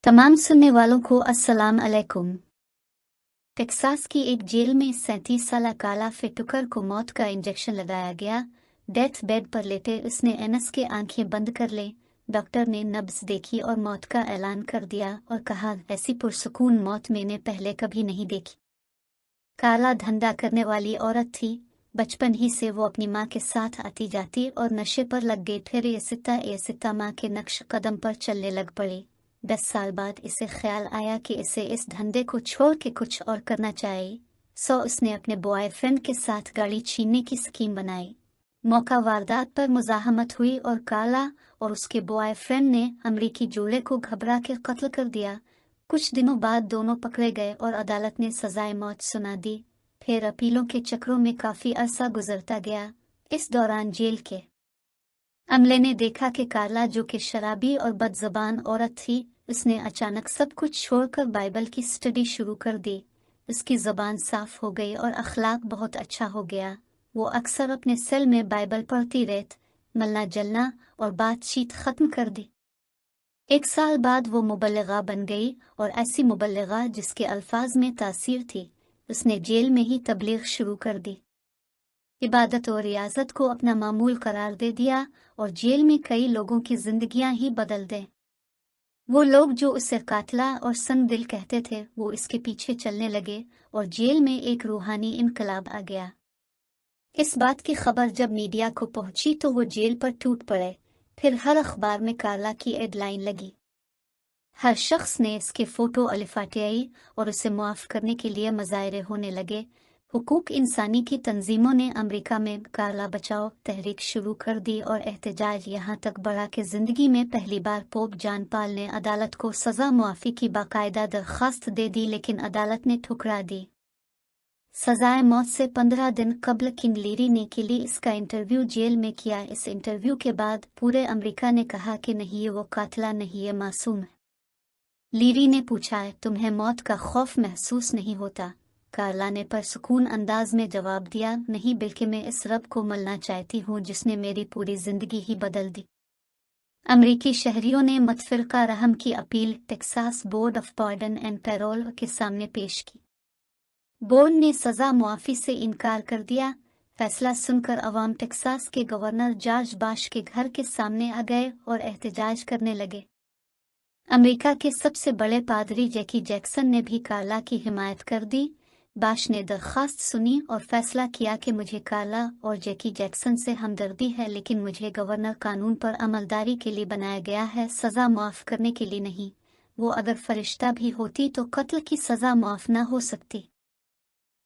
तमाम सुनने वालों को अस्सलाम अलैकुम। टेक्सास की एक जेल में 37 साला काला फिटुकर को मौत का इंजेक्शन लगाया गया। डेथ बेड पर लेटे उसने एनस के आंखें बंद कर ले। डॉक्टर ने नब्ज देखी और मौत का ऐलान कर दिया और कहा, ऐसी पुरसुकून मौत मैंने पहले कभी नहीं देखी। काला धंधा करने वाली औरत थी। बचपन ही से वो अपनी माँ के साथ आती जाती और नशे पर लग गई। फिर ये सिता माँ के नक्श कदम पर चलने लग पड़ी। 10 साल बाद इसे ख्याल आया कि इसे इस धंधे को छोड़ के कुछ और करना चाहिए। सो उसने अपने बॉयफ्रेंड के साथ गाड़ी छीनने की स्कीम बनाई। मौका वारदात पर मुजाहमत हुई और काला और उसके बॉयफ्रेंड ने अमरीकी जोड़े को घबरा के कत्ल कर दिया। कुछ दिनों बाद दोनों पकड़े गए और अदालत ने सजाए मौत सुना दी। फिर अपीलों के चक्रों में काफी अरसा गुजरता गया। इस दौरान जेल के अमले ने देखा कि कार्ला, जो कि शराबी और बदज़बान औरत थी, उसने अचानक सब कुछ छोड़कर बाइबल की स्टडी शुरू कर दी। उसकी ज़बान साफ हो गई और अखलाक बहुत अच्छा हो गया। वो अक्सर अपने सेल में बाइबल पढ़ती रहती, मलना जलना और बातचीत ख़त्म कर दी। 1 साल बाद वो मुबल्लिगा बन गई और ऐसी मुबल्लिगा जिसके अल्फाज में तासीर थी। उसने जेल में ही तबलीग शुरू कर दी, इबादत और रियाजत को अपना मामूल करार दे दिया और जेल में कई लोगों की जिंदगियां ही बदल दें। वो लोग जो उसे कातला और संग दिल कहते थे, वो इसके पीछे चलने लगे और जेल में एक रूहानी इनकलाब आ गया। इस बात की खबर जब मीडिया को पहुंची तो वो जेल पर टूट पड़े। फिर हर अखबार में कार्ला की हेडलाइन लगी। हर शख्स ने इसके फोटो अलिफाटियाई और उसे मुआफ करने के लिए मज़ाहिरे होने लगे। हुकूक इंसानी की तंजीमों ने अमेरिका में कार्ला बचाओ तहरीक शुरू कर दी और एहतजाज यहाँ तक बढ़ा कि ज़िंदगी में पहली बार पोप जॉन पॉल ने अदालत को सज़ा मुआफ़ी की बाकायदा दरख्वास्त दे दी, लेकिन अदालत ने ठुकरा दी। सजाए मौत से 15 दिन कबल किंग लीरी ने के लिए इसका इंटरव्यू जेल में किया। इस इंटरव्यू के बाद पूरे अमेरिका ने कहा कि नहीं, ये वो कातला नहीं, ये मासूम है। लीरी ने पूछा, तुम्हें मौत का खौफ महसूस नहीं होता? कार्ला ने परसुकून अंदाज में जवाब दिया, नहीं, बल्कि मैं इस रब को मलना चाहती हूँ जिसने मेरी पूरी जिंदगी ही बदल दी। अमरीकी शहरियों ने मतफिरका रहम की appeal Texas board of pardon and parole के सामने पेश की। बोर्ड ने सजा मुआफी से इनकार कर दिया। फैसला सुनकर अवाम टेक्सास के गवर्नर जॉर्ज बाश के घर के सामने आ गए और एहतजाज करने लगे। अमेरिका के सबसे बड़े पादरी जैकी जैक्सन ने भी कार्ला की हिमायत कर दी। बाश ने दरख्वास्त सुनी और फैसला किया कि मुझे कार्ला और जैकी जैक्सन से हमदर्दी है, लेकिन मुझे गवर्नर कानून पर अमलदारी के लिए बनाया गया है, सज़ा मुआफ़ करने के लिए नहीं। वो अगर फरिश्ता भी होती तो कत्ल की सज़ा मुआफ़ न हो सकती।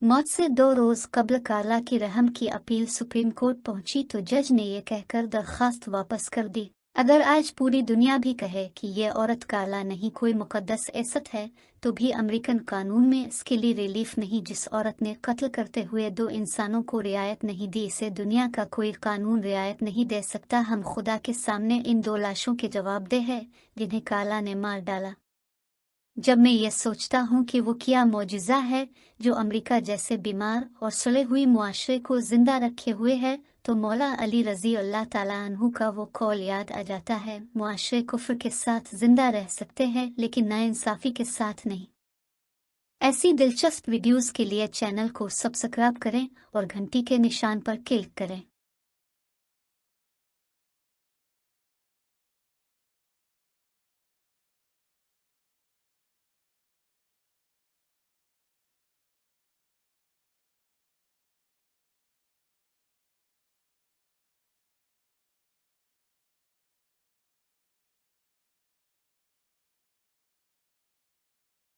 मौत से 2 रोज़ कबल कार्ला की रहम की अपील सुप्रीम कोर्ट पहुंची तो जज ने यह कहकर दरख्वास्त वापस कर दी, अगर आज पूरी दुनिया भी कहे कि ये औरत कार्ला नहीं कोई मुकद्दस एसत है, तो भी अमेरिकन कानून में इसके लिए रिलीफ नहीं। जिस औरत ने कत्ल करते हुए 2 इंसानों को रियायत नहीं दी, इसे दुनिया का कोई कानून रियायत नहीं दे सकता। हम खुदा के सामने इन 2 लाशों के जवाबदेह हैं जिन्हें कार्ला ने मार डाला। जब मैं ये सोचता हूँ कि वो क्या मौजूज़ा है जो अमेरिका जैसे बीमार और सड़े हुए मुआशरे को जिंदा रखे हुए है, तो मौला अली रज़ी अल्लाह ताला अन्हु का वो कौल याद आ जाता है, मुआशरे कुफ्र के साथ जिंदा रह सकते हैं लेकिन नाइंसाफ़ी के साथ नहीं। ऐसी दिलचस्प वीडियोस के लिए चैनल को सब्सक्राइब करें और घंटी के निशान पर क्लिक करें।